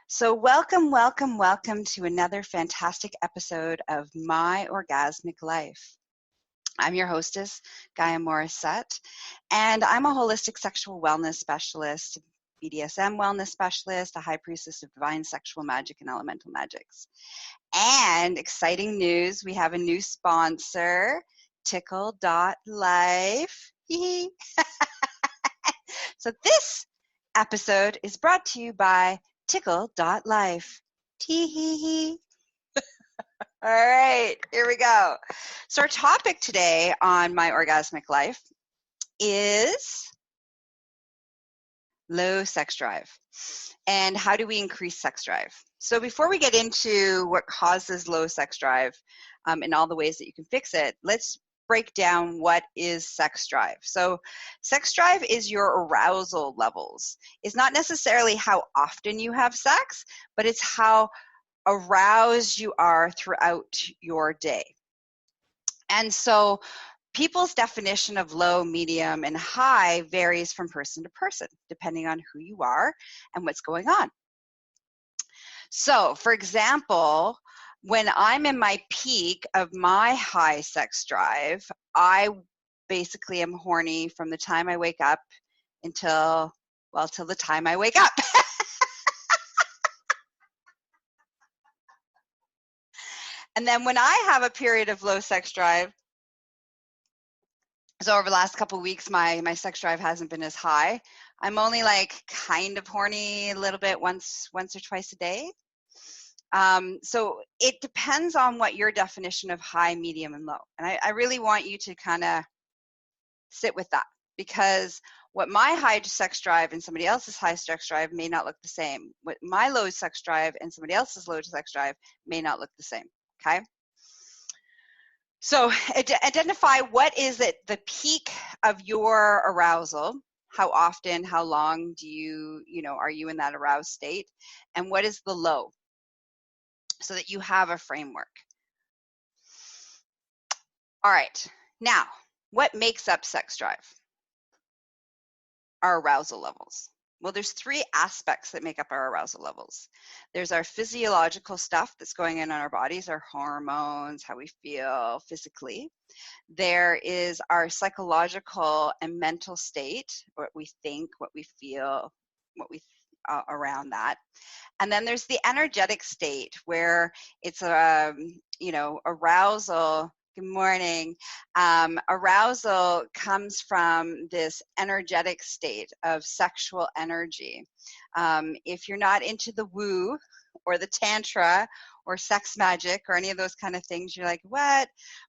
So welcome to another fantastic episode of My Orgasmic Life. I'm your hostess, Gaia Morrissette, and I'm a holistic sexual wellness specialist, BDSM wellness specialist, a high priestess of divine sexual magic and elemental magics. And exciting news, we have a new sponsor, ticklelife. So this episode is brought to you by ticklelife. Tee-hee-hee. All right, here we go. So our topic today on My Orgasmic Life is low sex drive and how do we increase sex drive. So before we get into what causes low sex drive and all the ways that you can fix it, let's break down what is sex drive. So sex drive is your arousal levels. It's not necessarily how often you have sex, but it's how aroused you are throughout your day. And so people's definition of low, medium, and high varies from person to person, depending on who you are and what's going on. So, for example, when I'm in my peak of my high sex drive, I basically am horny from the time I wake up till the time I wake up. And then when I have a period of low sex drive, so over the last couple of weeks, my sex drive hasn't been as high. I'm only like kind of horny a little bit once or twice a day. So it depends on what your definition of high, medium, and low. And I really want you to kind of sit with that, because what my high sex drive and somebody else's high sex drive may not look the same. What my low sex drive and somebody else's low sex drive may not look the same. Okay. So identify what is it, the peak of your arousal. How often, how long do are you in that aroused state? And what is the low? So that you have a framework. All right. Now, what makes up sex drive? Our arousal levels. Well, there's three aspects that make up our arousal levels. There's our physiological stuff that's going on in our bodies, our hormones, how we feel physically. There is our psychological and mental state, what we think, what we feel, what we around that. And then there's the energetic state where it's arousal. Good morning. Arousal comes from this energetic state of sexual energy. If you're not into the woo or the tantra or sex magic or any of those kind of things, you're like, what?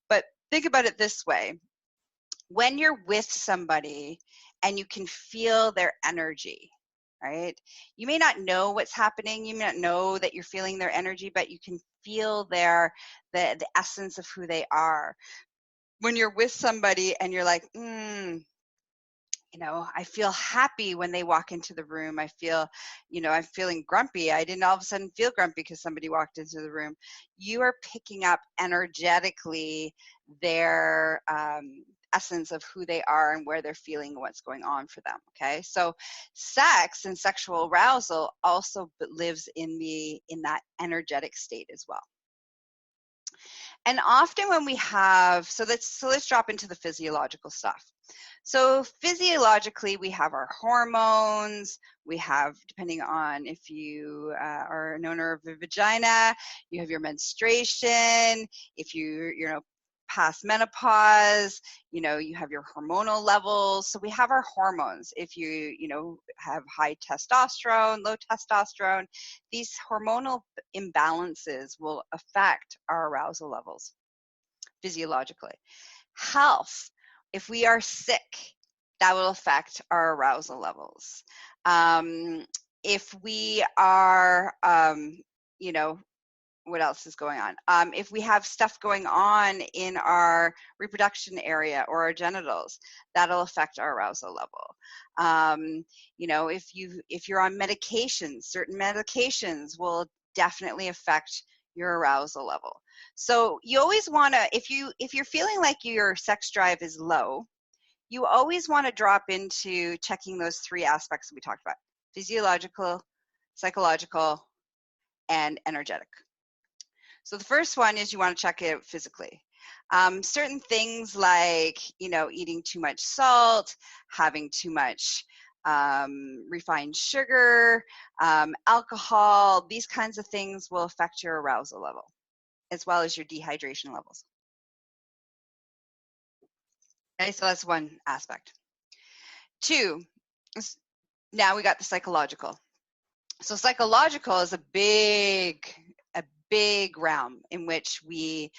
But think about it this way. When you're with somebody and you can feel their energy, right? You may not know what's happening. You may not know that you're feeling their energy, but you can feel the essence of who they are. When you're with somebody and you're like, I feel happy when they walk into the room. I feel, I'm feeling grumpy. I didn't all of a sudden feel grumpy because somebody walked into the room. You are picking up energetically their essence of who they are and where they're feeling and what's going on for them. Okay, so sex and sexual arousal also lives in that energetic state as well. And often when we have, so let's drop into the physiological stuff. So physiologically, we have our hormones. We have, depending on if you are an owner of a vagina, you have your menstruation. If you're past menopause, you have your hormonal levels. So we have our hormones. If you have high testosterone, low testosterone, these hormonal imbalances will affect our arousal levels physiologically. Health, if we are sick, that will affect our arousal levels. If we are, what else is going on? If we have stuff going on in our reproduction area or our genitals, that'll affect our arousal level. If you're on medications, certain medications will definitely affect your arousal level. So you always want to, if you're feeling like your sex drive is low, you always want to drop into checking those three aspects that we talked about. physiological, psychological, and energetic. So the first one is you want to check it out physically. Certain things like, eating too much salt, having too much refined sugar, alcohol, these kinds of things will affect your arousal level, as well as your dehydration levels. Okay, so that's one aspect. 2, now we got the psychological. So psychological is a big realm in which we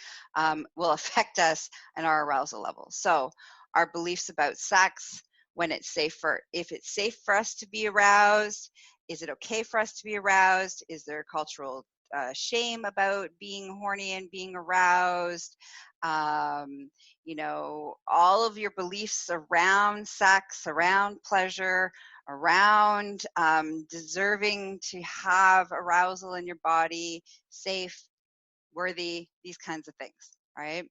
will affect us and our arousal levels. So our beliefs about sex, when it's safe if it's safe for us to be aroused, is it okay for us to be aroused? Is there cultural shame about being horny and being aroused? All of your beliefs around sex, around pleasure, around deserving to have arousal in your body, safe, worthy, these kinds of things, right?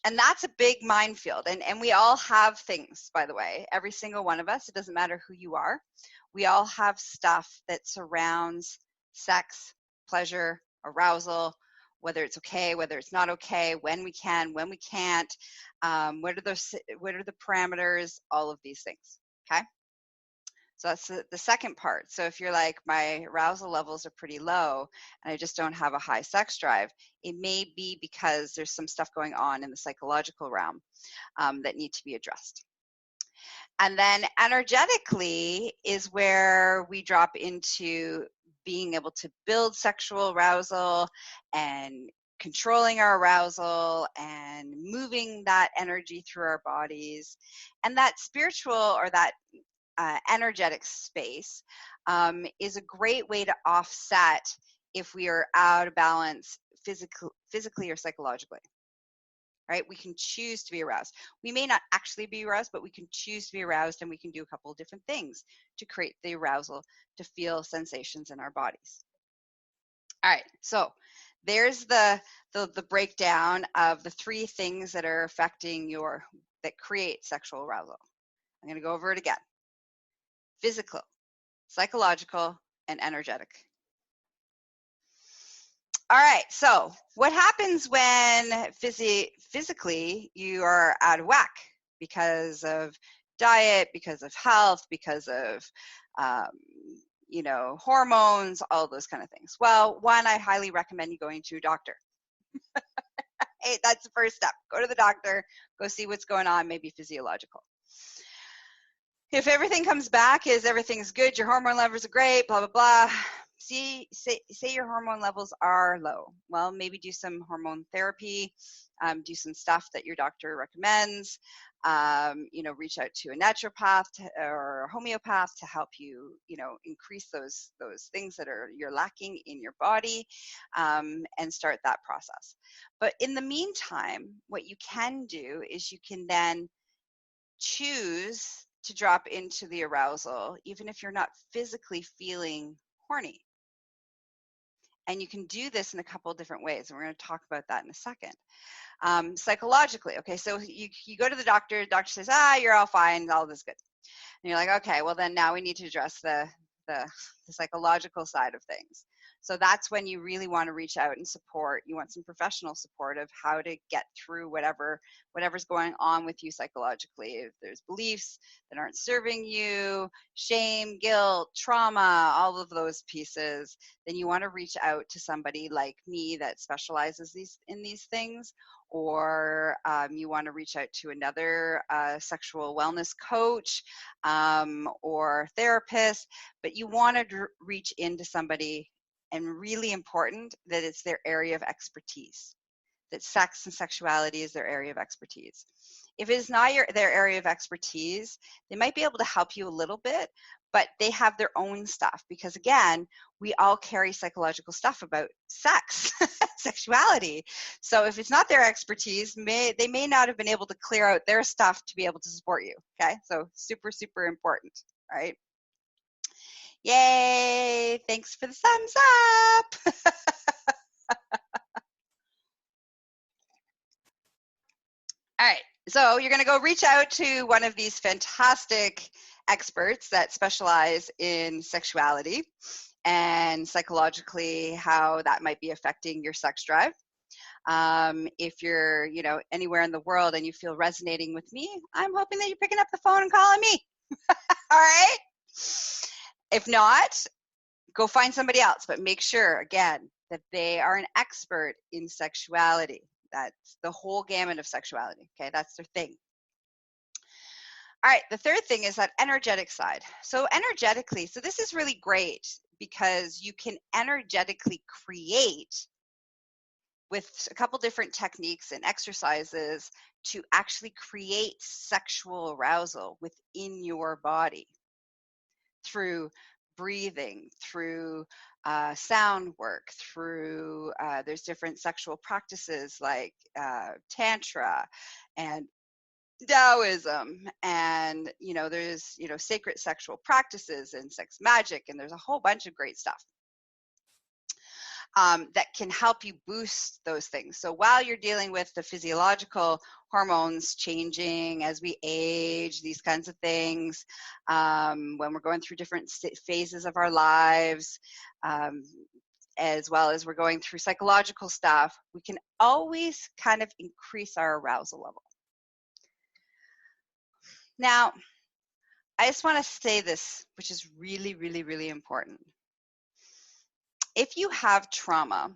And that's a big minefield. And we all have things, by the way, every single one of us. It doesn't matter who you are. We all have stuff that surrounds sex, pleasure, arousal, whether it's okay, whether it's not okay, when we can, when we can't, what are the parameters, all of these things, okay? So that's the second part. So if you're like, my arousal levels are pretty low and I just don't have a high sex drive, it may be because there's some stuff going on in the psychological realm that need to be addressed. And then energetically is where we drop into being able to build sexual arousal and controlling our arousal and moving that energy through our bodies. And that spiritual or that energetic space is a great way to offset if we are out of balance physically or psychologically, right? We can choose to be aroused. We may not actually be aroused, but we can choose to be aroused, and we can do a couple of different things to create the arousal, to feel sensations in our bodies. All right, so there's the breakdown of the 3 things that are affecting that create sexual arousal. I'm going to go over it again. Physical, psychological, and energetic. All right, so what happens when physically you are out of whack because of diet, because of health, because of hormones, all those kind of things? Well, one, I highly recommend you going to a doctor. Hey, that's the first step. Go to the doctor, go see what's going on, maybe physiological. If everything comes back as everything's good, your hormone levels are great, blah, blah, blah. Say your hormone levels are low. Well, maybe do some hormone therapy, do some stuff that your doctor recommends, reach out to a naturopath or a homeopath to help you, increase those things that you're lacking in your body, and start that process. But in the meantime, what you can do is you can then choose to drop into the arousal, even if you're not physically feeling horny. And you can do this in a couple of different ways, and we're going to talk about that in a second. Psychologically, okay, so you go to the doctor says, you're all fine, all this good. And you're like, okay, well then now we need to address the psychological side of things. So that's when you really want to reach out and support. You want some professional support of how to get through whatever's going on with you psychologically. If there's beliefs that aren't serving you, shame, guilt, trauma, all of those pieces, then you want to reach out to somebody like me that specializes in these things, or you want to reach out to another sexual wellness coach or therapist, but you want to reach into somebody, and really important that it's their area of expertise, that sex and sexuality is their area of expertise. If it is not their area of expertise, they might be able to help you a little bit, but they have their own stuff, because again, we all carry psychological stuff about sex, sexuality. So if it's not their expertise, they may not have been able to clear out their stuff to be able to support you, okay? So super, super important, right? Yay, thanks for the thumbs up. All right, so you're going to go reach out to one of these fantastic experts that specialize in sexuality and psychologically how that might be affecting your sex drive. If you're, anywhere in the world and you feel resonating with me, I'm hoping that you're picking up the phone and calling me. All right. If not, go find somebody else, but make sure, again, that they are an expert in sexuality. That's the whole gamut of sexuality. Okay. That's their thing. All right. The third thing is that energetic side. So energetically, so this is really great because you can energetically create with a couple different techniques and exercises to actually create sexual arousal within your body through breathing, through sound work, through there's different sexual practices like Tantra and Taoism, and there's sacred sexual practices and sex magic, and there's a whole bunch of great stuff that can help you boost those things. So while you're dealing with the physiological hormones changing as we age, these kinds of things, when we're going through different phases of our lives, as well as we're going through psychological stuff, we can always kind of increase our arousal level. Now, I just want to say this, which is really, really, really important. If you have trauma,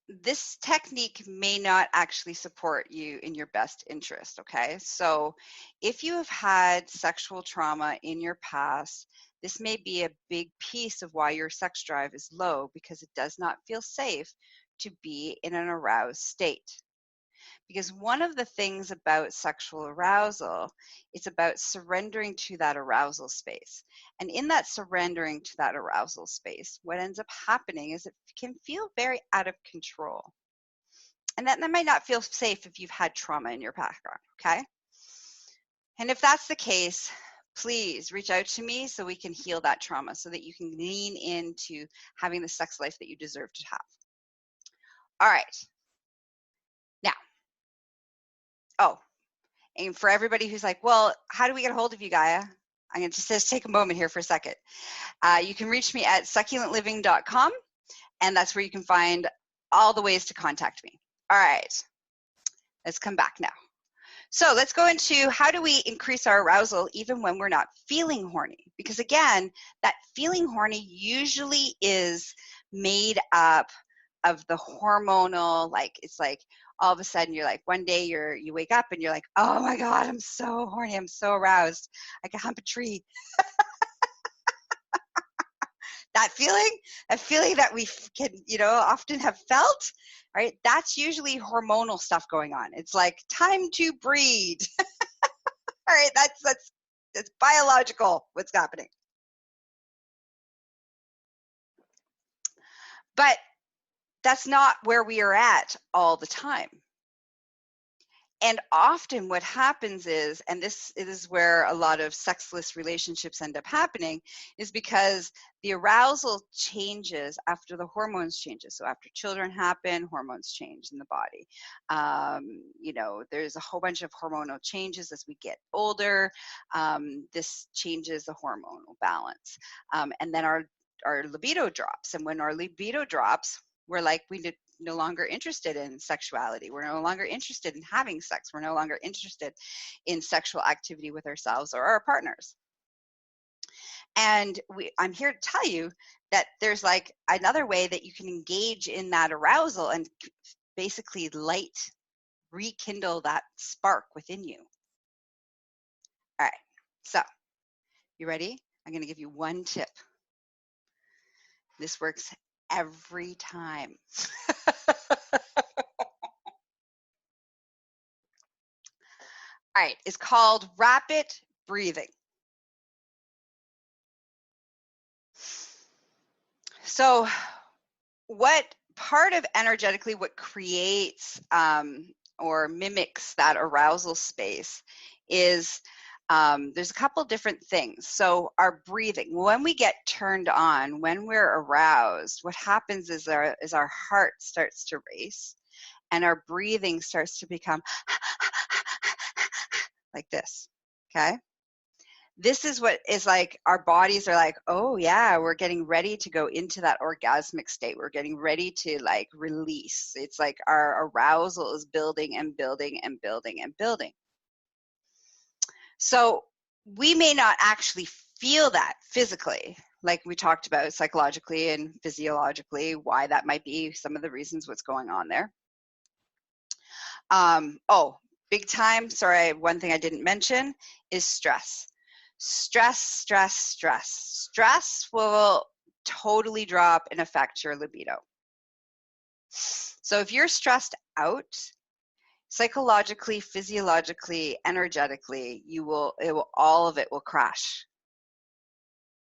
this technique may not actually support you in your best interest, okay? So if you have had sexual trauma in your past, this may be a big piece of why your sex drive is low, because it does not feel safe to be in an aroused state. Because one of the things about sexual arousal, it's about surrendering to that arousal space. And in that surrendering to that arousal space, what ends up happening is it can feel very out of control. And that might not feel safe if you've had trauma in your background, okay? And if that's the case, please reach out to me so we can heal that trauma, so that you can lean into having the sex life that you deserve to have. All right. Oh, and for everybody who's like, well, how do we get a hold of you, Gaia? I'm going to just take a moment here for a second. You can reach me at succulentliving.com, and that's where you can find all the ways to contact me. All right, let's come back now. So let's go into how do we increase our arousal even when we're not feeling horny? Because again, that feeling horny usually is made up of the hormonal, it's like all of a sudden you're like, one day you wake up and you're like, oh my God, I'm so horny, I'm so aroused, I can hump a tree. That feeling that we can, often have felt, right? That's usually hormonal stuff going on. It's like time to breed. All right, that's biological, what's happening. But that's not where we are at all the time. And often what happens is, and this is where a lot of sexless relationships end up happening, is because the arousal changes after the hormones changes. So after children happen, hormones change in the body. There's a whole bunch of hormonal changes as we get older. This changes the hormonal balance. And then our libido drops. And when our libido drops, we're like, no longer interested in sexuality. We're no longer interested in having sex. We're no longer interested in sexual activity with ourselves or our partners. And I'm here to tell you that there's like another way that you can engage in that arousal and basically rekindle that spark within you. All right, so you ready? I'm going to give you one tip. This works every time. All right, it's called rapid breathing. So what part of energetically what creates or mimics that arousal space is there's a couple different things. So our breathing, when we get turned on, when we're aroused, what happens is our heart starts to race and our breathing starts to become like this. Okay. This is what is like, our bodies are like, oh yeah, we're getting ready to go into that orgasmic state. We're getting ready to like release. It's like our arousal is building and building and building and building. So we may not actually feel that physically, like we talked about psychologically and physiologically, why that might be some of the reasons what's going on there. Big time, sorry, one thing I didn't mention is stress. Stress will totally drop and affect your libido. So if you're stressed out, psychologically, physiologically, energetically, all of it will crash.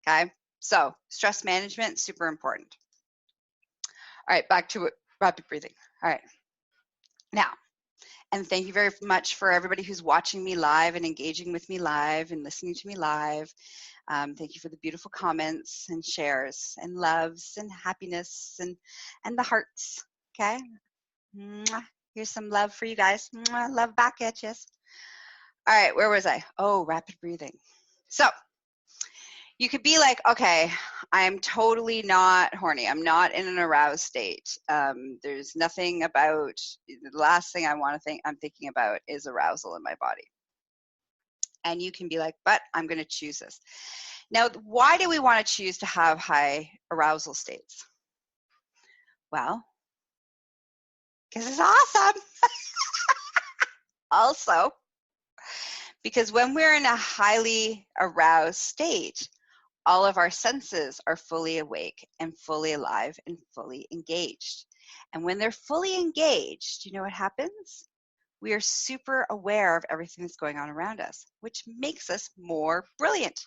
Okay? So stress management, super important. All right, back to rapid breathing. All right. Now, and thank you very much for everybody who's watching me live and engaging with me live and listening to me live. Thank you for the beautiful comments and shares and loves and happiness and the hearts. Okay. Mwah. Here's some love for you guys. Mwah. Love back at you. All right. Where was I? Oh, rapid breathing. So you could be like, okay, I'm totally not horny. I'm not in an aroused state. There's nothing about, the last thing I'm thinking about is arousal in my body. And you can be like, but I'm going to choose this. Now, why do we want to choose to have high arousal states? Well, because it's awesome. Also, because when we're in a highly aroused state, all of our senses are fully awake and fully alive and fully engaged. And when they're fully engaged, you know what happens? We are super aware of everything that's going on around us, which makes us more brilliant.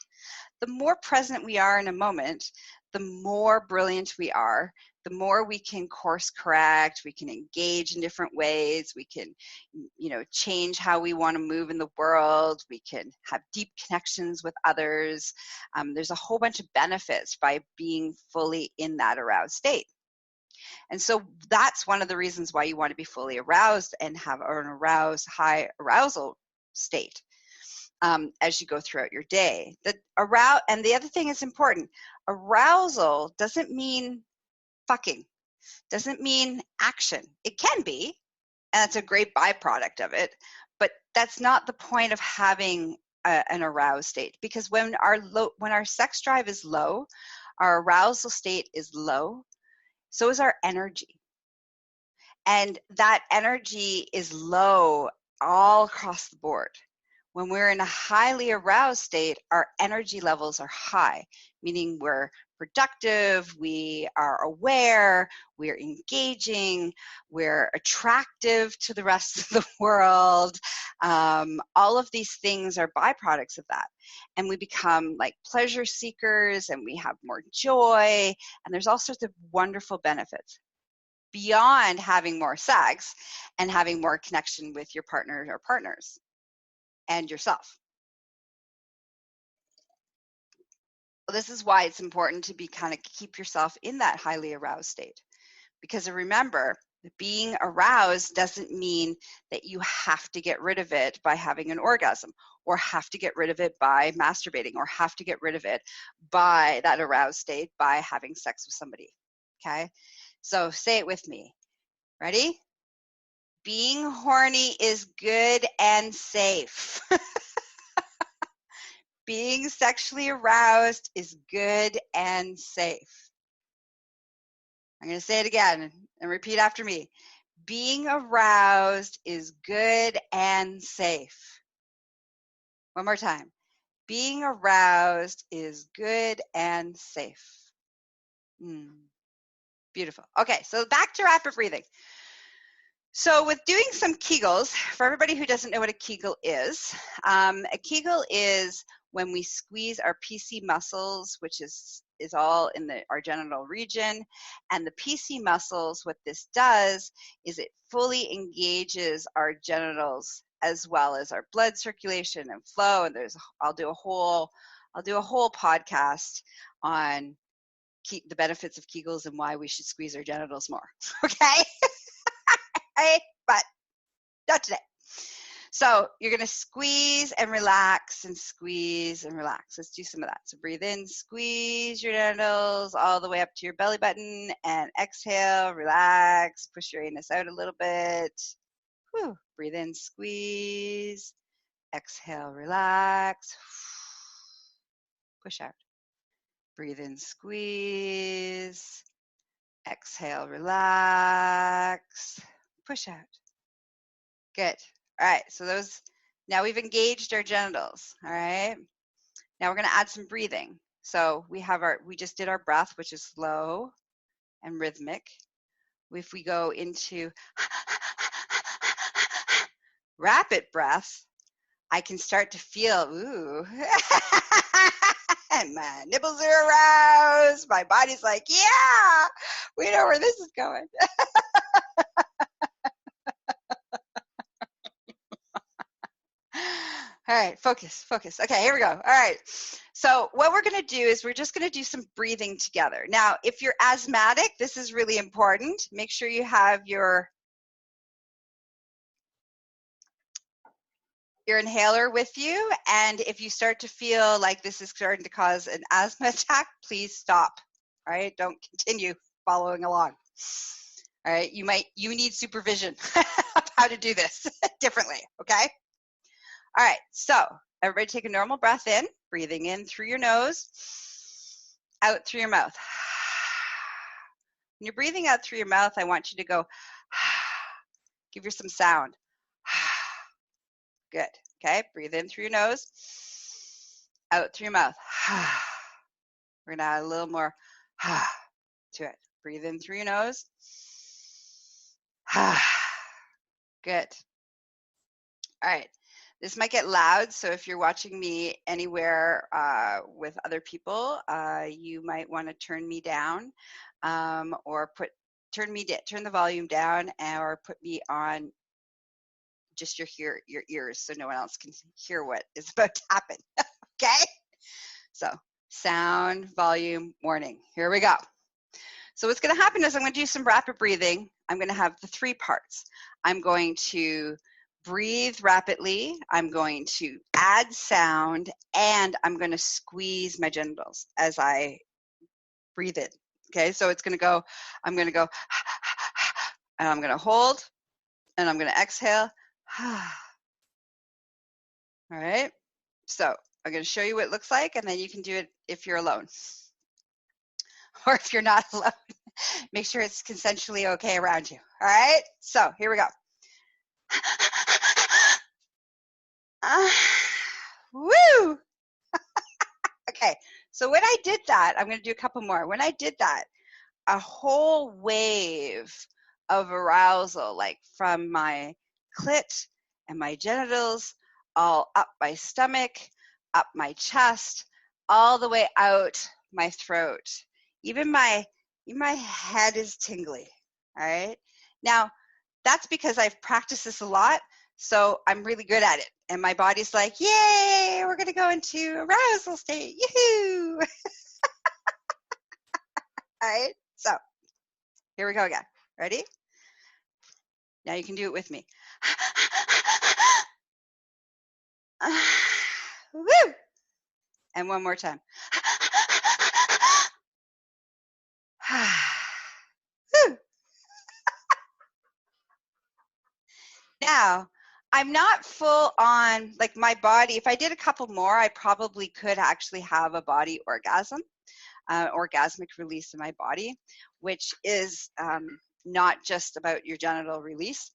The more present we are in a moment, the more brilliant we are, the more we can course correct, we can engage in different ways, we can, change how we want to move in the world, we can have deep connections with others. There's a whole bunch of benefits by being fully in that aroused state. And so that's one of the reasons why you want to be fully aroused and have an aroused, high arousal state as you go throughout your day. And the other thing is important, arousal doesn't mean fucking, doesn't mean action. It can be, and it's a great byproduct of it, but that's not the point of having an aroused state, because when our sex drive is low, our arousal state is low, so is our energy. And that energy is low all across the board. When we're in a highly aroused state, our energy levels are high, meaning we're productive, we are aware, we're engaging, we're attractive to the rest of the world. All of these things are byproducts of that. And we become like pleasure seekers, and we have more joy, and there's all sorts of wonderful benefits beyond having more sex and having more connection with your partner or partners and yourself. Well, this is why it's important to be kind of keep yourself in that highly aroused state, because remember, being aroused doesn't mean that you have to get rid of it by having an orgasm, or have to get rid of it by masturbating, or have to get rid of it by that aroused state by having sex with somebody. Okay, so say it with me. Ready? Being horny is good and safe. Being sexually aroused is good and safe. I'm going to say it again and repeat after me. Being aroused is good and safe. One more time. Being aroused is good and safe. Beautiful. Okay, so back to rapid breathing. So with doing some Kegels, for everybody who doesn't know what a Kegel is when we squeeze our PC muscles, which is all in our genital region. And the PC muscles, what this does is it fully engages our genitals as well as our blood circulation and flow. And I'll do a whole podcast on the benefits of Kegels and why we should squeeze our genitals more. Okay. But not today. So you're going to squeeze and relax and squeeze and relax. Let's do some of that. So breathe in, squeeze your genitals all the way up to your belly button, and exhale, relax, push your anus out a little bit. Whew. Breathe in, squeeze, exhale, relax, push out. Breathe in, squeeze, exhale, relax, push out. Good. All right, so now we've engaged our genitals, all right? Now we're going to add some breathing. So we just did our breath, which is slow and rhythmic. If we go into rapid breath, I can start to feel, ooh, and my nipples are aroused. My body's like, yeah, we know where this is going. All right, focus. Okay, here we go. All right. So what we're going to do is we're just going to do some breathing together. Now, if you're asthmatic, this is really important. Make sure you have your inhaler with you. And if you start to feel like this is starting to cause an asthma attack, please stop. All right, don't continue following along. All right, you need supervision of how to do this differently, okay? All right, so everybody take a normal breath in, breathing in through your nose, out through your mouth. When you're breathing out through your mouth, I want you to go, give you some sound. Good, okay? Breathe in through your nose, out through your mouth. We're gonna add a little more to it. Breathe in through your nose. Good. All right. This might get loud, so if you're watching me anywhere with other people, you might want to turn me down, or turn the volume down, or put me on just your ears, so no one else can hear what is about to happen. Okay? So sound, volume, warning. Here we go. So what's going to happen is I'm going to do some rapid breathing. I'm going to have the 3 parts. I'm going to breathe rapidly, I'm going to add sound, and I'm going to squeeze my genitals as I breathe in. Okay, so I'm going to go, and I'm going to hold, and I'm going to exhale. All right, so I'm going to show you what it looks like, and then you can do it if you're alone. Or if you're not alone, make sure it's consensually okay around you. All right, so here we go. Woo! Okay, so when I did that, I'm going to do a couple more. When I did that, a whole wave of arousal, like from my clit and my genitals, all up my stomach, up my chest, all the way out my throat. Even my head is tingly. All right. Now, that's because I've practiced this a lot, so I'm really good at it. And my body's like, yay, we're going to go into arousal state. Yoo-hoo! All right. So here we go again. Ready? Now you can do it with me. Woo! And one more time. Woo! Now, I'm not full on, like my body, if I did a couple more, I probably could actually have a body orgasm, orgasmic release in my body, which is not just about your genital release.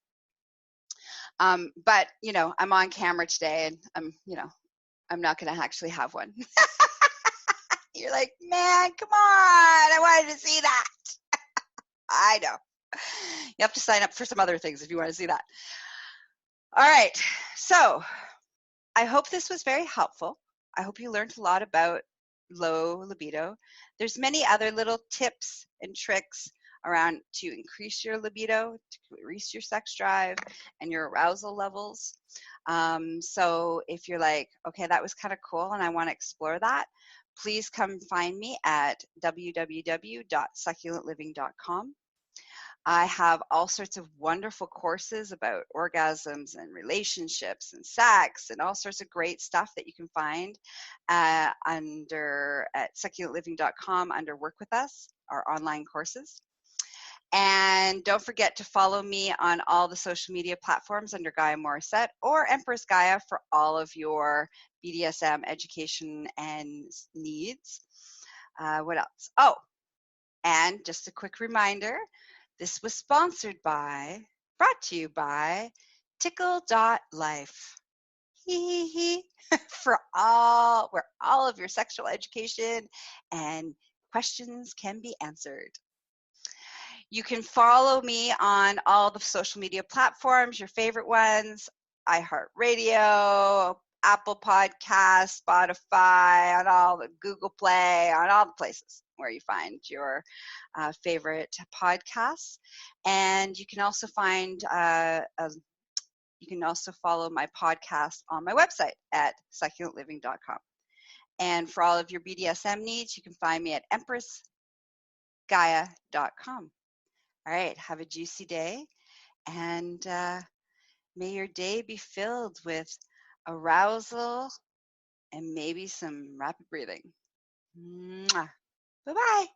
But, I'm on camera today, and I'm not going to actually have one. You're like, man, come on. I wanted to see that. I know. You have to sign up for some other things if you want to see that. All right. So I hope this was very helpful. I hope you learned a lot about low libido. There's many other little tips and tricks around to increase your libido, to increase your sex drive and your arousal levels. So if you're like, okay, that was kind of cool and I want to explore that, please come find me at www.succulentliving.com. I have all sorts of wonderful courses about orgasms and relationships and sex and all sorts of great stuff that you can find at succulentliving.com under Work With Us, our online courses. And don't forget to follow me on all the social media platforms under Gaia Morrissette or Empress Gaia for all of your BDSM education and needs. What else? Oh, and just a quick reminder, this was brought to you by ticklelife. For where all of your sexual education and questions can be answered. You can follow me on all the social media platforms, your favorite ones, iHeartRadio, Apple Podcasts, Spotify, on all the Google Play, on all the places where you find your favorite podcasts. And you can also follow my podcast on my website at succulentliving.com. And for all of your BDSM needs, you can find me at empressgaia.com. All right, have a juicy day, and may your day be filled with arousal and maybe some rapid breathing. Mwah. Bye-bye.